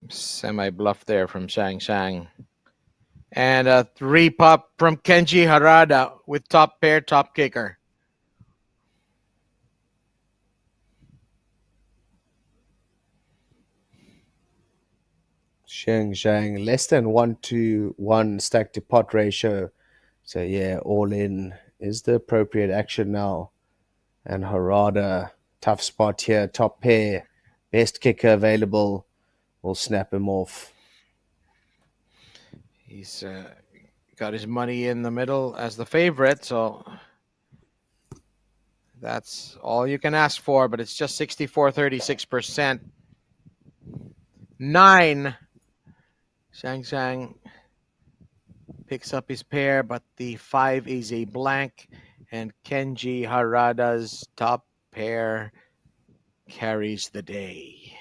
Semi-bluff there from Shang Shang. And a 3-pop from Kenji Harada with top pair, top kicker. Shang less than 1-to-1 stack to pot ratio. So yeah, all in is the appropriate action now. And Harada, tough spot here, top pair, best kicker available, will snap him off. He's got his money in the middle as the favorite, so that's all you can ask for, but it's just 64.36%. 9. Shang Shang picks up his pair, but the 5 is a blank, and Kenji Harada's top pair carries the day.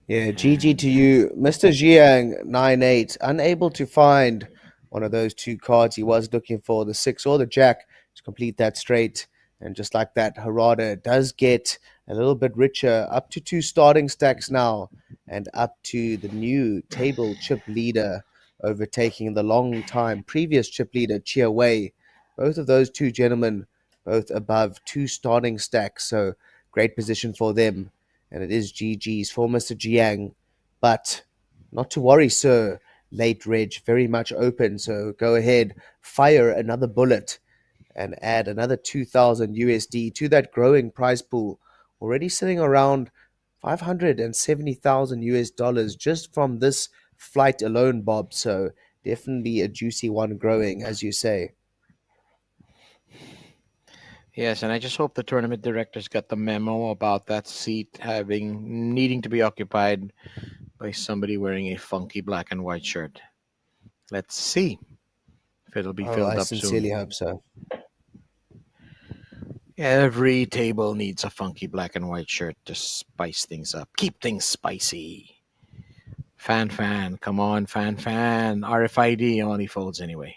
Yeah, GG to you. Mr. Jiang, 9-8, unable to find one of those two cards he was looking for, the 6 or the Jack, to complete that straight. And just like that, Harada does get a little bit richer, up to 2 starting stacks now, and up to the new table chip leader, overtaking the long time previous chip leader, Chia Wei. Both of those two gentlemen, both above 2 starting stacks, so great position for them. And it is GG's for Mr. Jiang. But not to worry, sir. Late Reg, very much open. So go ahead, fire another bullet and add another 2,000 USD to that growing prize pool. Already sitting around 570,000 US dollars just from this flight alone, Bob. So definitely a juicy one growing, as you say. Yes, and I just hope the tournament directors got the memo about that seat needing to be occupied by somebody wearing a funky black and white shirt. Let's see if it'll be Oh, filled I up soon. sincerely hope so. Every table needs a funky black and white shirt to spice things up, keep things spicy. Fanfan, come on, Fanfan. RFID only folds anyway.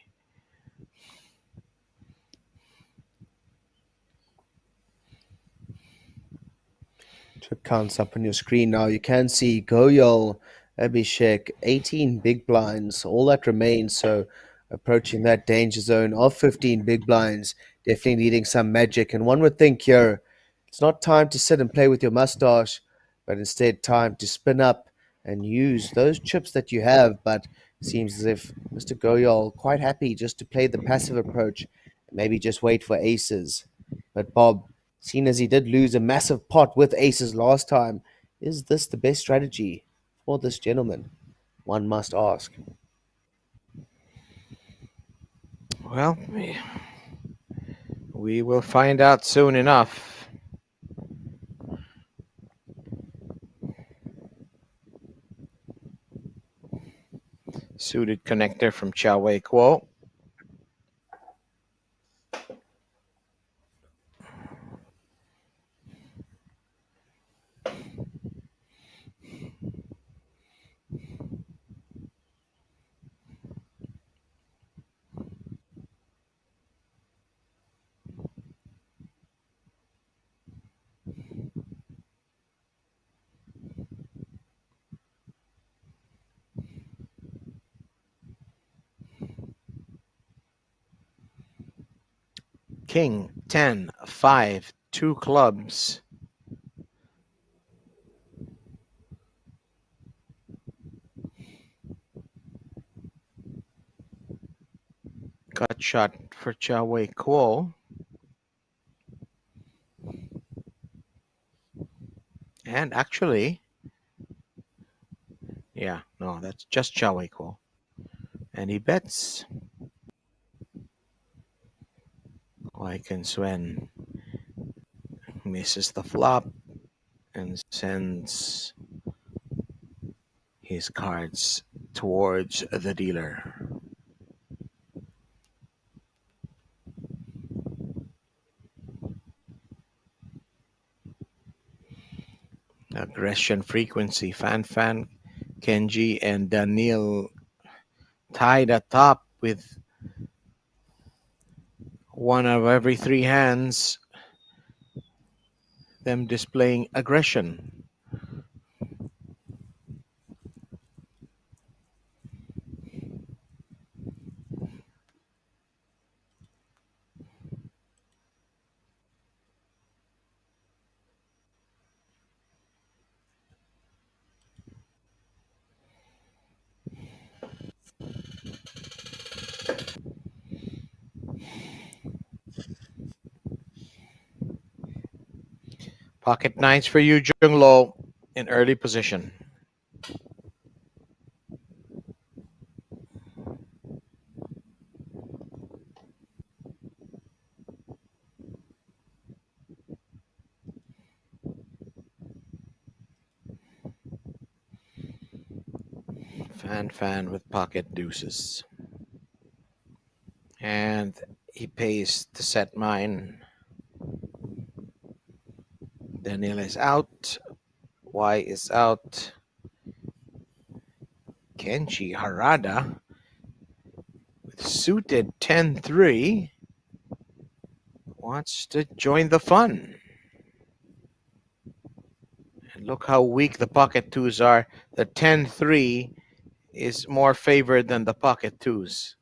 Chip counts up on your screen now. You can see Goyol, Abhishek, 18 big blinds, all that remains. So approaching that danger zone of 15 big blinds, definitely needing some magic. And one would think here, it's not time to sit and play with your mustache, but instead time to spin up and use those chips that you have. But seems as if Mr. Goyol quite happy just to play the passive approach, maybe just wait for aces. But Bob, seeing as he did lose a massive pot with aces last time, is this the best strategy for this gentleman? One must ask. Well, we will find out soon enough. Suited connector from Chow Wei Kuo. King, 10, 5, 2 clubs. Gut shot for Chow Wei Kuo. And actually, yeah, no, that's just Chow Wei Kuo. And he bets. Like and Swen misses the flop and sends his cards towards the dealer. Aggression frequency. Fanfan, Kenji, and Daniil tied atop with one of every 3 hands, them displaying aggression. Pocket nines for you, Junglow, in early position. Fanfan with pocket deuces. And he pays to set mine. Daniel is out. Y is out. Kenji Harada with suited 10-3 wants to join the fun. And look how weak the pocket twos are. The 10-3 is more favored than the pocket twos.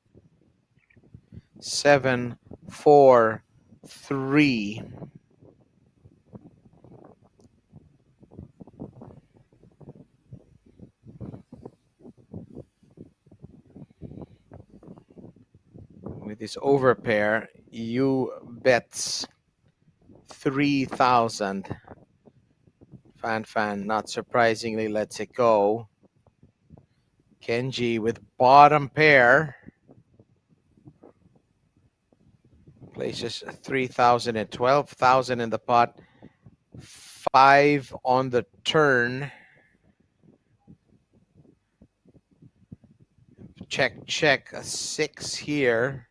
7-4-3. With this overpair, you bets 3,000. Fanfan, not surprisingly, lets it go. Kenji with bottom pair places 3,000 and 12,000 in the pot. 5 on the turn. Check, check. A 6 here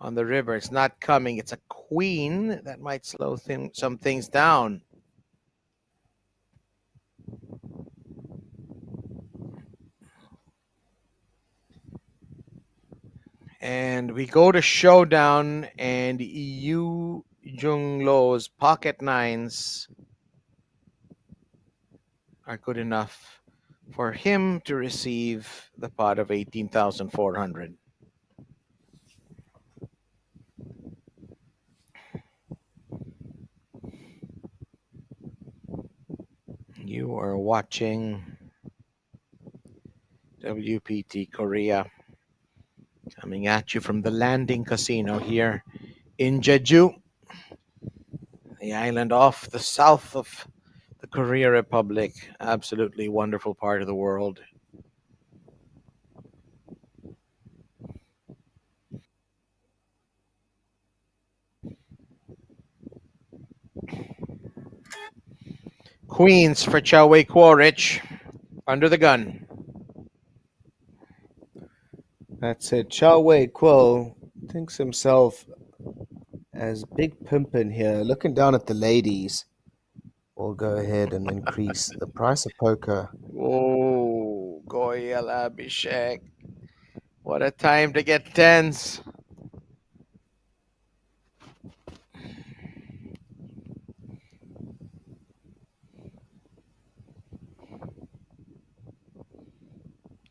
on the river. It's not coming. It's a queen. That might slow some things down. And we go to showdown, and Junglow's pocket nines are good enough for him to receive the pot of 18,400. You are watching WPT Korea, coming at you from the Landing Casino here in Jeju, the island off the south of the Korea Republic. Absolutely wonderful part of the world. Queens for Chow Wei Quaritch, under the gun. That's it. Chow Wei Kuo thinks himself as Big Pimpin here, looking down at the ladies. We'll go ahead and increase the price of poker. Oh, Goyol Abhishek. What a time to get tens.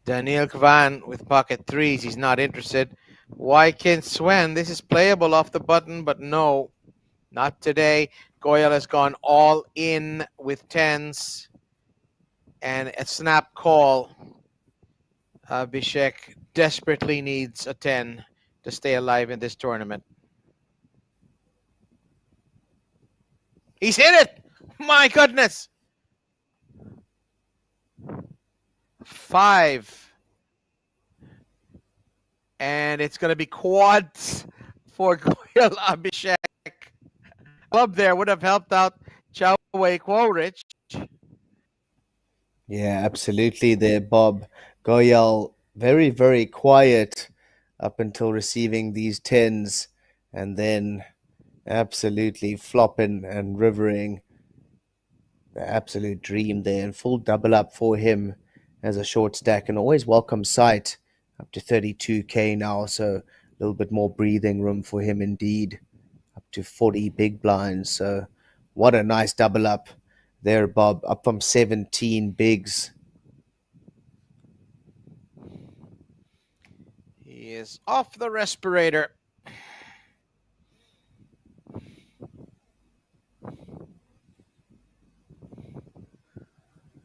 Daniel Kvan with pocket threes. He's not interested. Why can't Swen? This is playable off the button, but no, not today. Goyol has gone all in with tens and a snap call. Abhishek desperately needs a 10 to stay alive in this tournament. He's hit it! My goodness! 5. And it's going to be quads for Goyal Abhishek. Club there would have helped out Chow Wei Quaritch. Yeah, absolutely there, Bob. Goyal, very, very quiet up until receiving these tens, and then absolutely flopping and rivering. The absolute dream there, and full double up for him as a short stack, and always welcome sight up to 32K now, so a little bit more breathing room for him indeed, up to 40 big blinds. So what a nice double up there, Bob, up from 17 bigs. He is off the respirator.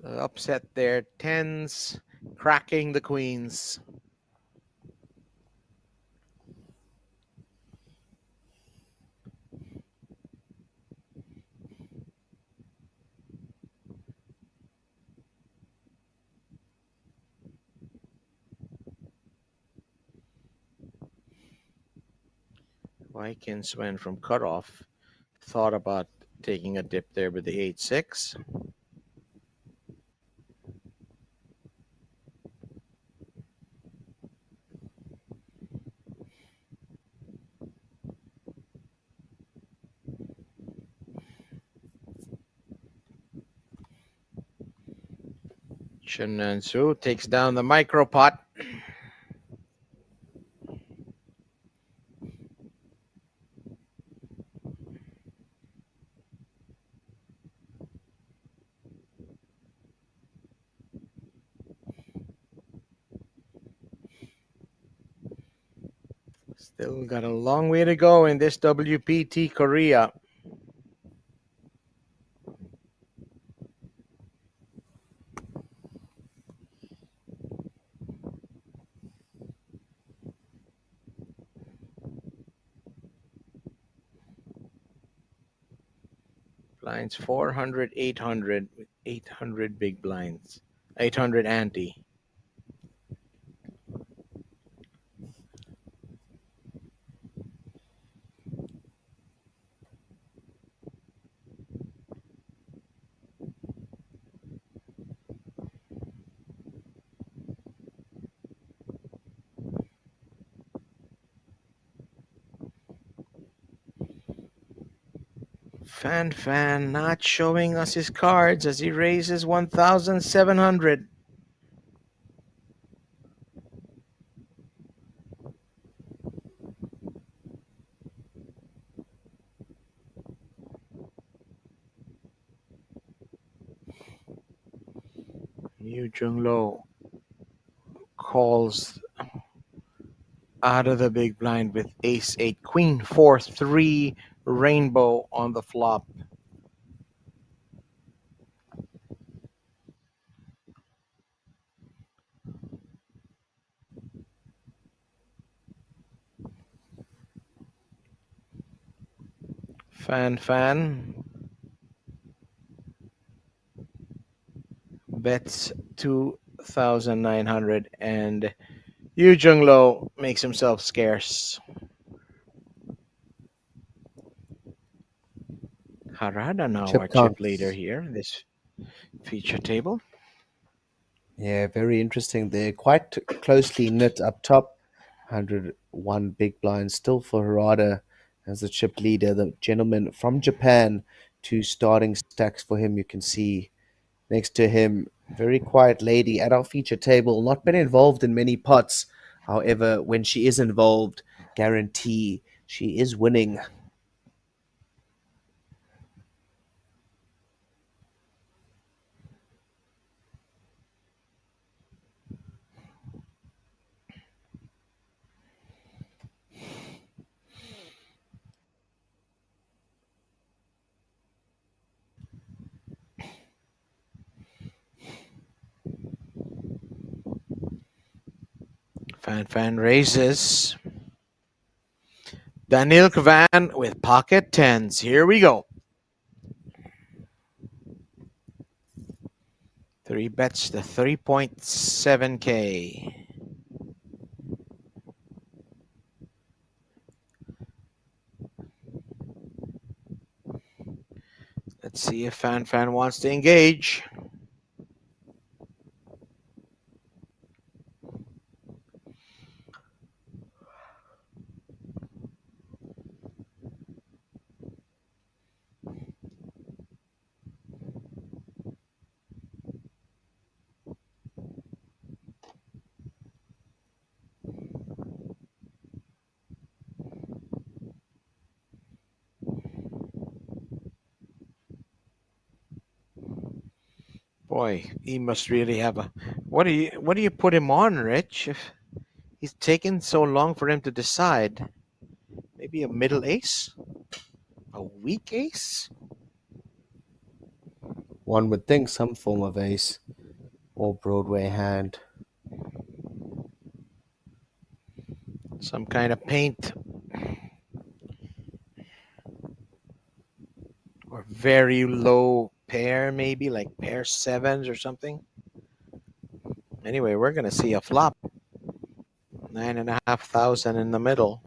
The upset there. Tens cracking the queens. Vikings went from cutoff. Thought about taking a dip there with the 8-6. Chen and Su takes down the micro pot. Still got a long way to go in this WPT Korea. Blinds 400, 800 with 800 big blinds. 800 ante. Fanfan not showing us his cards as he raises 1,700. New Junglow calls out of the big blind with ace 8, queen 4, 3, rainbow on the flop. Fan bets 2,900 and Yu Junglow makes himself scarce. Harada now our Chip chip leader counts. here in this feature table. Yeah, very interesting. They're quite closely knit up top. 101 big blinds still for Harada as the chip leader. The gentleman from Japan, two starting stacks for him. You can see next to him, very quiet lady at our feature table, not been involved in many pots. However, when she is involved, guarantee she is winning. Fan raises. Daniel Kvan with pocket tens. Here we go. Three bets to 3.7K. Let's see if Fan wants to engage. Boy, he must really have a. What do you put him on, Rich? If he's taken so long for him to decide, maybe a middle ace, a weak ace, One would think some form of ace or Broadway hand. some kind of paint, or very low pair, maybe like pair sevens or something. Anyway, we're gonna see a flop. 9,500 in the middle.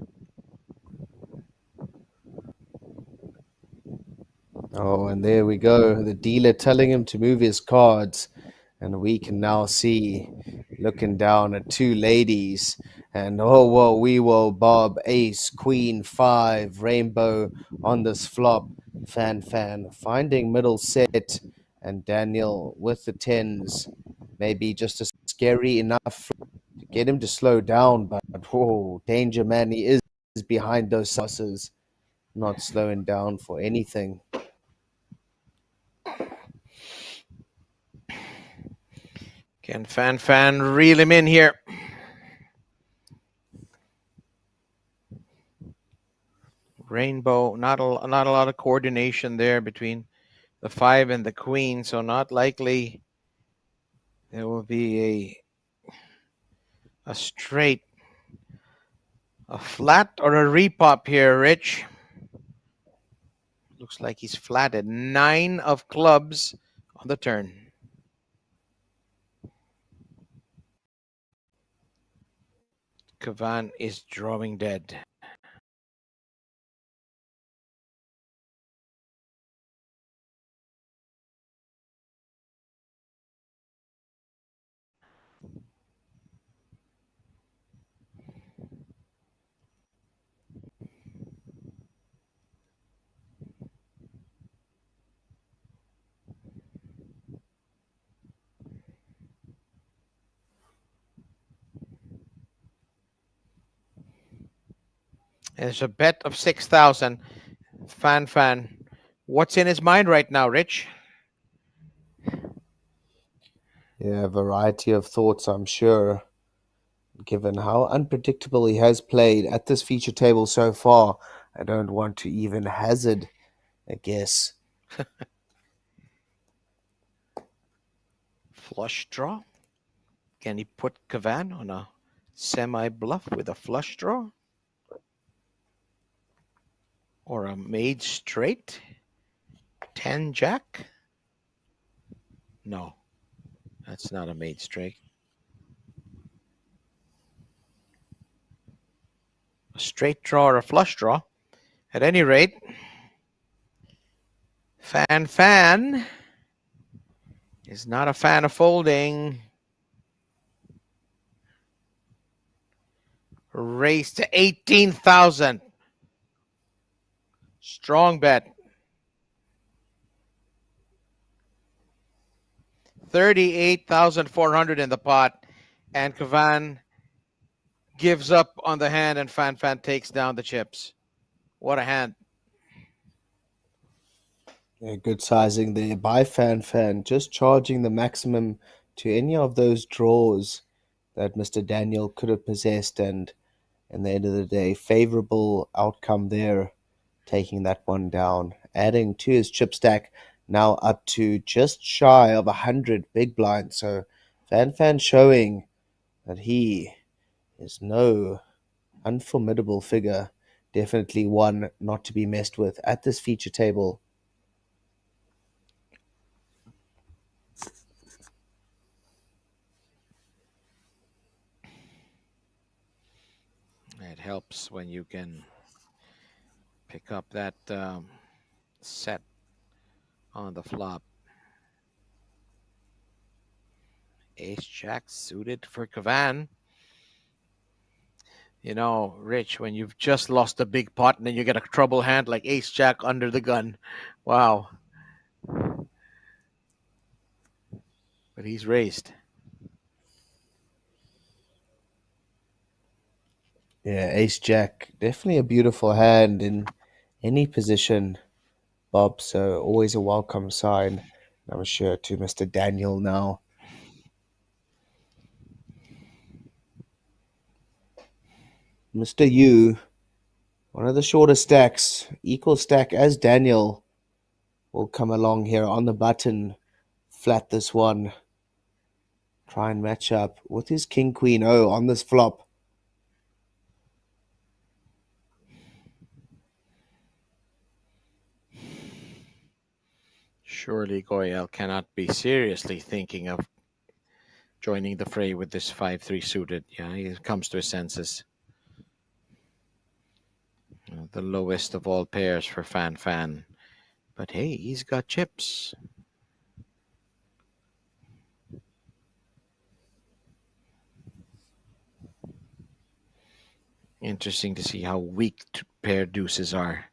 Oh, and there we go. The dealer telling him to move his cards. And we can now see, looking down at two ladies. And oh, whoa, we will Bob, ace, queen, five, rainbow on this flop. Fan, finding middle set. And Daniel with the tens. Maybe just a scary enough to get him to slow down. But whoa, danger man, he is behind those sauces. Not slowing down for anything. Can Fanfan reel him in here? Rainbow, not a lot of coordination there between the 5 and the queen, so not likely there will be a straight, a flat or a repop here, Rich. Looks like he's flatted. 9 of clubs on the turn. Kavan is drawing dead. There's a bet of 6,000. Fanfan, what's in his mind right now, Rich? Yeah, a variety of thoughts, I'm sure, given how unpredictable he has played at this feature table so far. I don't want to even hazard a guess. Flush draw? Can he put Kavan on a semi bluff with a flush draw? Or a made straight? 10 jack? No, that's not a made straight. A straight draw or a flush draw. At any rate, Fanfan is not a fan of folding. Race to 18,000. Strong bet. 38,400 in the pot. And Kavan gives up on the hand and Fanfan takes down the chips. What a hand. Yeah, good sizing there by Fan, just charging the maximum to any of those draws that Mr. Daniel could have possessed, and in the end of the day, favorable outcome there, taking that one down, adding to his chip stack, now up to just shy of 100 big blinds. So Fan showing that he is no unformidable figure, definitely one not to be messed with at this feature table. It helps when you can pick up that set on the flop. Ace Jack suited for Kavan. You know, Rich, when you've just lost a big pot and then you get a trouble hand like Ace Jack under the gun. Wow. But he's raised. Yeah, Ace Jack, definitely a beautiful hand in any position, Bob. So always a welcome sign, I'm sure, to Mr. Daniel now. Mr. Yu, one of the shorter stacks, equal stack as Daniel, will come along here on the button, flat this one, try and match up with his King Queen O on this flop. Surely Goyol cannot be seriously thinking of joining the fray with this 5-3 suited. Yeah, he comes to his senses. The lowest of all pairs for Fanfan. But hey, he's got chips. Interesting to see how weak pair deuces are.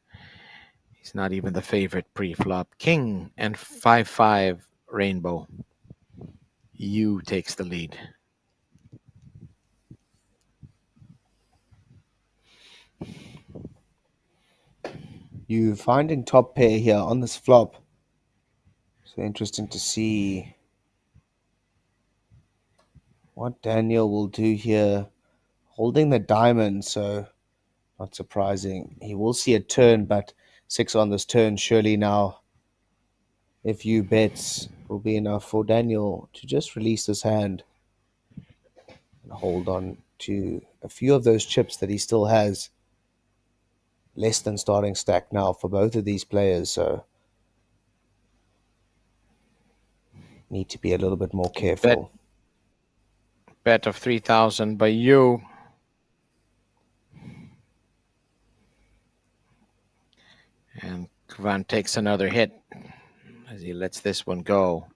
He's not even the favorite pre-flop. King and 5-5 rainbow. You takes the lead. You finding top pair here on this flop. So interesting to see what Daniel will do here. Holding the diamond, so not surprising. He will see a turn, but six on this turn. Surely now, a few bets will be enough for Daniel to just release his hand and hold on to a few of those chips that he still has. Less than starting stack now for both of these players, so need to be a little bit more Bet careful. bet of 3,000 by you. And Kvan takes another hit as he lets this one go.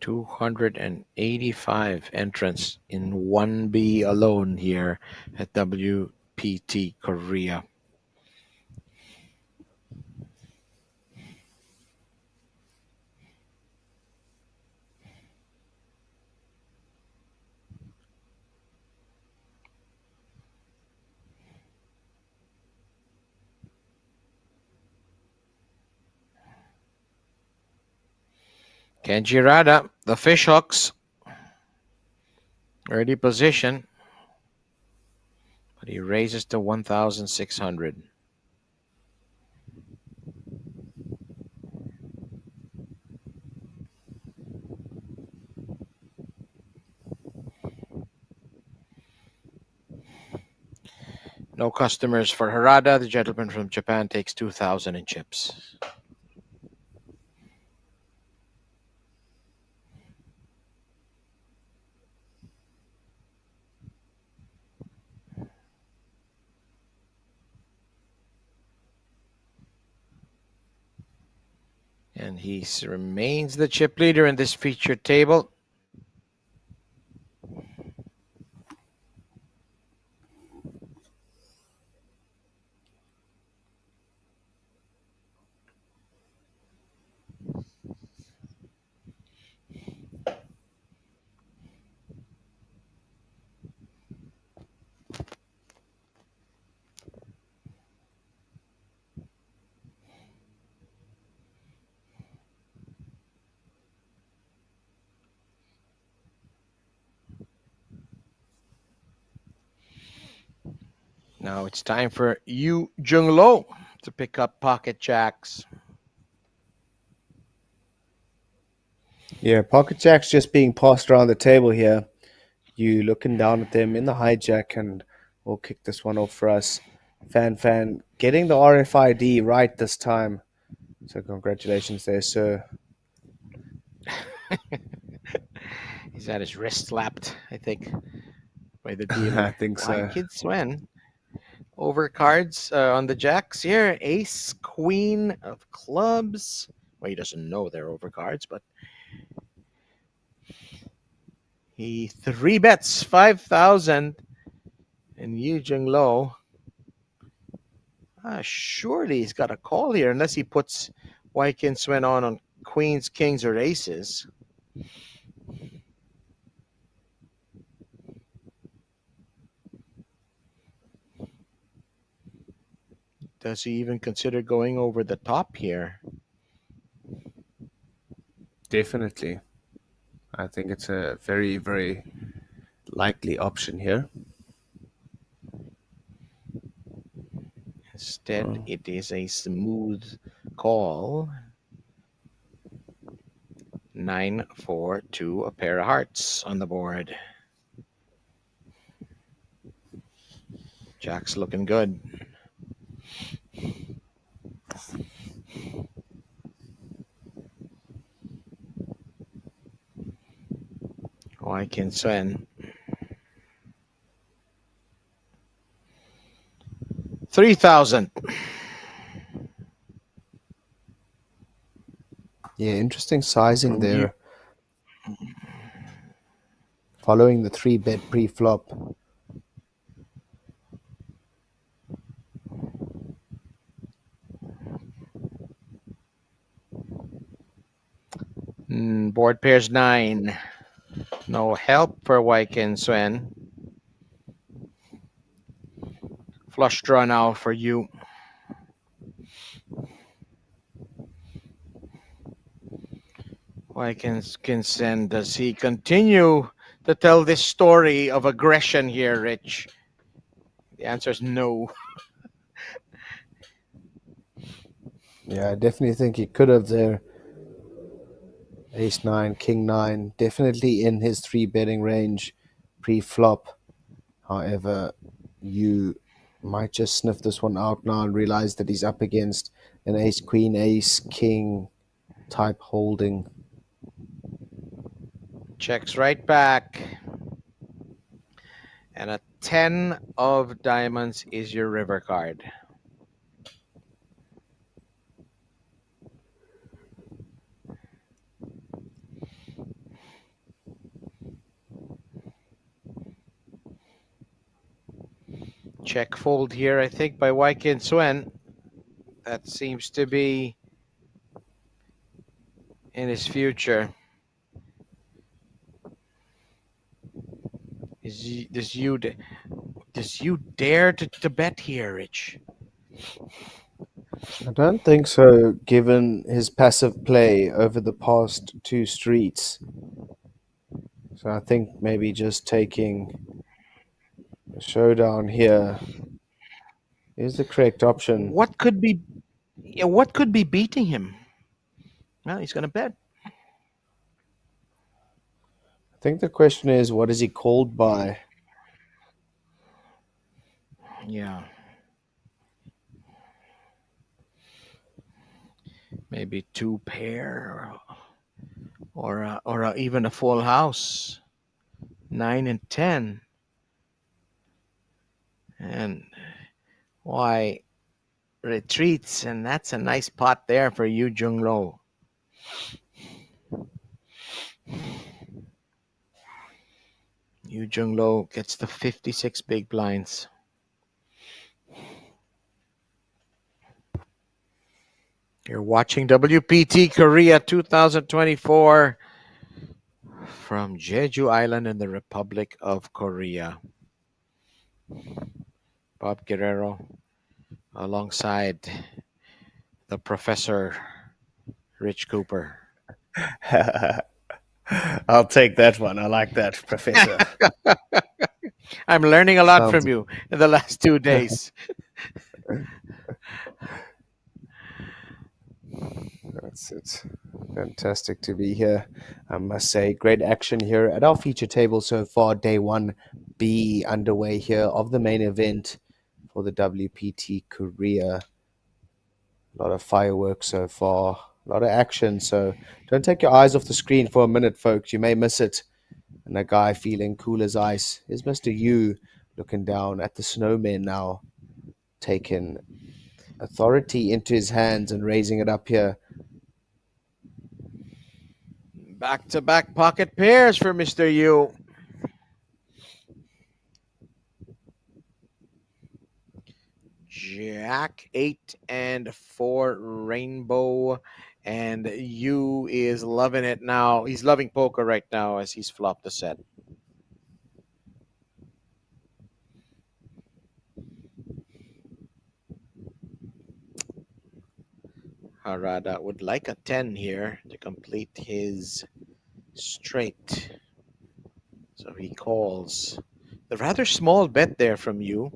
$285 entrants in 1B alone here at WPT Korea. Kenji Harada, the fishhooks, early position, but he raises to 1,600. No customers for Harada. The gentleman from Japan takes 2,000 in chips. And he remains the chip leader in this featured table. Now it's time for you, Junglow, to pick up pocket jacks. Yeah, pocket jacks just being passed around the table here. You looking down at them in the hijack, and we'll kick this one off for us. Fanfan getting the RFID right this time. So congratulations there, sir. He's had his wrist slapped, I think, by the I dealer. think Why so. Kid Swen? Over cards on the jacks here. Ace, queen of clubs. Well, he doesn't know they're over cards, but he three bets 5,000. And Yu Junglow, surely he's got a call here, unless he puts Wykin Swen on queens, kings, or aces. Does he even consider going over the top here? Definitely. I think it's a very, very likely option here. Instead, Oh. it is a smooth call. 9-4-2, a pair of hearts on the board. Jack's looking good. Why can Sven? 3,000. Yeah, interesting sizing From you. there. Following the 3-bet pre-flop. Board pairs 9. No help for Wyken Sven. Flush draw now for you. Wyken Sven, does he continue to tell this story of aggression here, Rich? The answer is no. Yeah, I definitely think he could have there. Ace 9, King 9, definitely in his 3-betting range pre-flop. However, you might just sniff this one out now and realize that he's up against an ace, queen, ace, king type holding. Checks right back. And a 10 of diamonds is your river card. Check fold here, I think, by Wyken Swen. That seems to be in his future. Does you dare to bet here, Rich? I don't think so, given his passive play over the past two streets. So I think maybe just taking a showdown here is the correct option. What could be what could be beating him? Well, he's gonna bet. I think the question is, what is he called by? Yeah, maybe two pair or even a full house, 9 and 10, and why retreats, and that's a nice pot there for you, Junglow. You Junglow gets the 56 big blinds. You're watching WPT Korea 2024 from Jeju Island in the Republic of Korea. Bob Guerrero alongside the Professor Rich Cooper. I'll take that one. I like that, Professor. I'm learning a lot Sounds from you in the last 2 days. that's it. Fantastic to be here. I must say, great action here at our feature table so far. Day 1B underway here of the main event for the WPT Korea. A lot of fireworks so far, a lot of action. So don't take your eyes off the screen for a minute, folks. You may miss it. And a guy feeling cool as ice is Mr. Yu, looking down at the snowmen now, taking authority into his hands and raising it up here. Back to back pocket pairs for Mr. Yu. Jack 8 and 4 rainbow. And Yu is loving it now. He's loving poker right now as he's flopped the set. Harada would like a 10 here to complete his straight. So recalls the rather small bet there from you.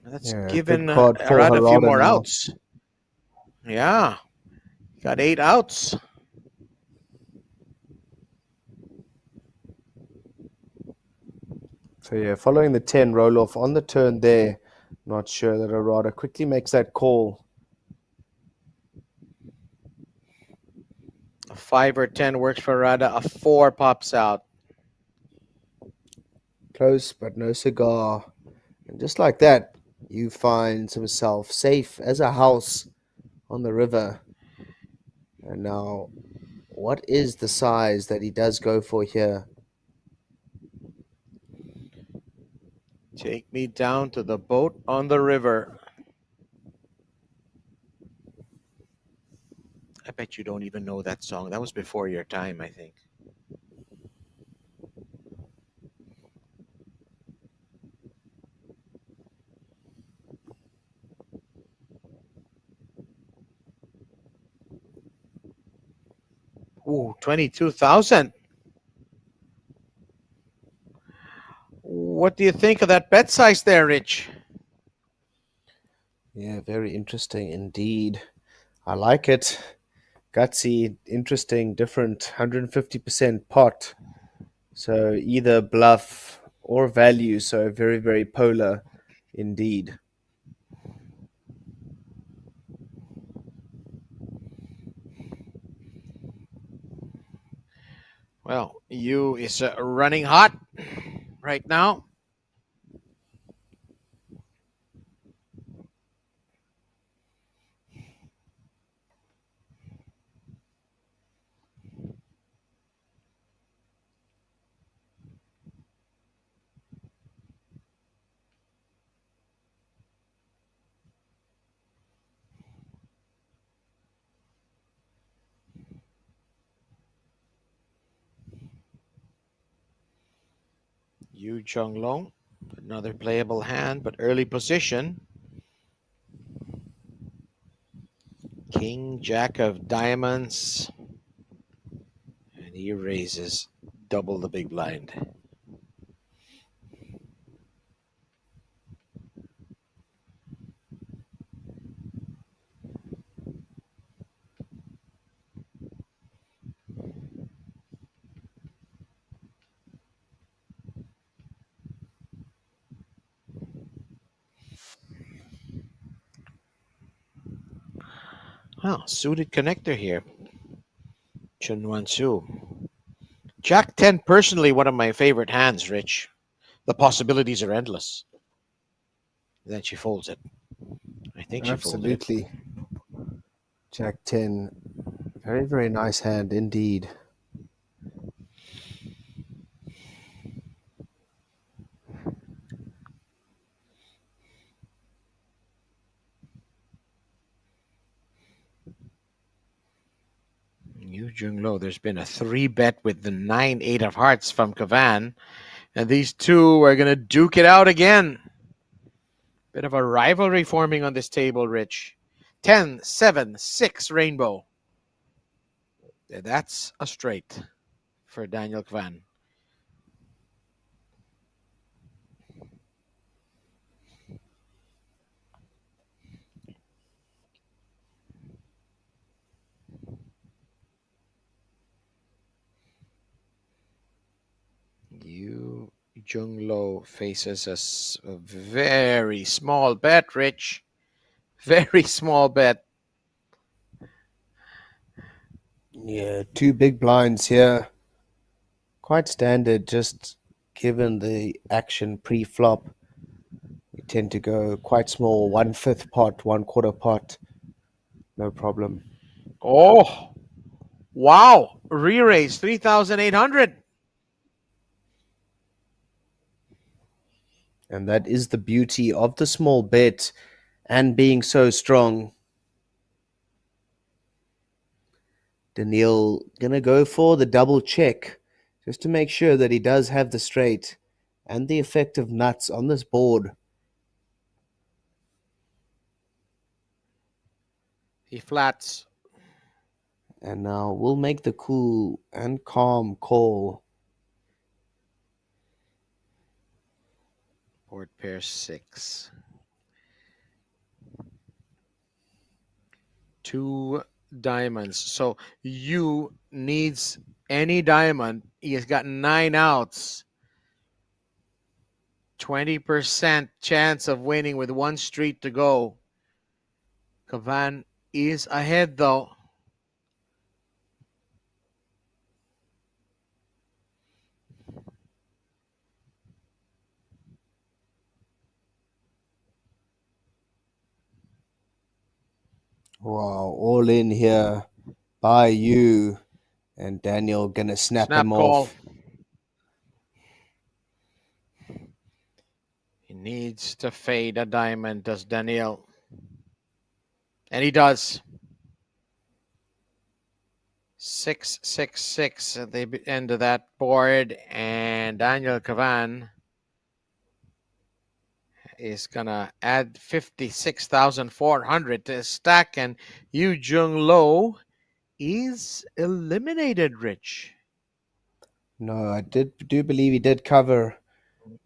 That's Yeah, big given card for Harada a few Harada more now. outs. Yeah, got 8 outs. So yeah, following the 10 roll off on the turn there. Not sure that Harada quickly makes that call. A 5 or 10 works for Harada. A 4 pops out. Close, but no cigar. And just like that, you find himself safe as a house on the river. And now, what is the size that he does go for here? Take me down to the boat on the river. I bet you don't even know that song. That was before your time, I think. Ooh, 22,000. What do you think of that bet size there, Rich? Yeah, very interesting indeed. I like it. Gutsy, interesting, different 150% pot. So either bluff or value. So very, very polar indeed. Well, you is running hot right now. You Junglow, another playable hand, but early position. King, Jack of diamonds, and he raises double the big blind. Well, suited connector here. Chunwan Su. Jack 10, personally, one of my favorite hands, Rich. The possibilities are endless. Then she folds it. I think she folded it. Absolutely. Jack 10. Very, very nice hand indeed. Yu Junglow, there's been a 3 bet with the 9-8 of hearts from Kavan, and these two are going to duke it out again. Bit of a rivalry forming on this table, Rich. 10, 7, 6 rainbow. That's a straight for Daniel Kvan. Yu Junglow faces a very small bet, Rich. Very small bet. Yeah, two big blinds here. Quite standard, just given the action pre-flop. We tend to go quite small, 1/5 pot, 1/4 pot, no problem. Oh, wow. Re-raise 3,800. And that is the beauty of the small bet and being so strong. Daniil gonna go for the double check just to make sure that he does have the straight and the effect of nuts on this board. He flats. And now we'll make the cool and calm call. Board pair 6. Two diamonds. So you needs any diamond. He has got 9 outs. 20% chance of winning with one street to go. Kavan is ahead though. Wow, all in here by you. And Daniel gonna snap him Snap call. off. He needs to fade a diamond, does Daniel. And he does. 666 at the end of that board. And Daniel Kavan is gonna add 56,400 to his stack, and Yu Junglow is eliminated. Rich. No, I do believe he did cover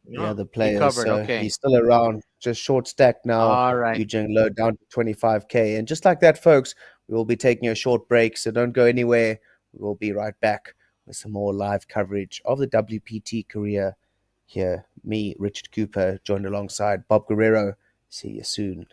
the No, other he players, covered. so Okay. he's still around. Just short stack now. All right. Eugene Low down to 25K. And just like that, folks, we will be taking a short break, so don't go anywhere. We will be right back with some more live coverage of the WPT Korea here. Me, Richard Cooper, joined alongside Bob Guerrero. See you soon.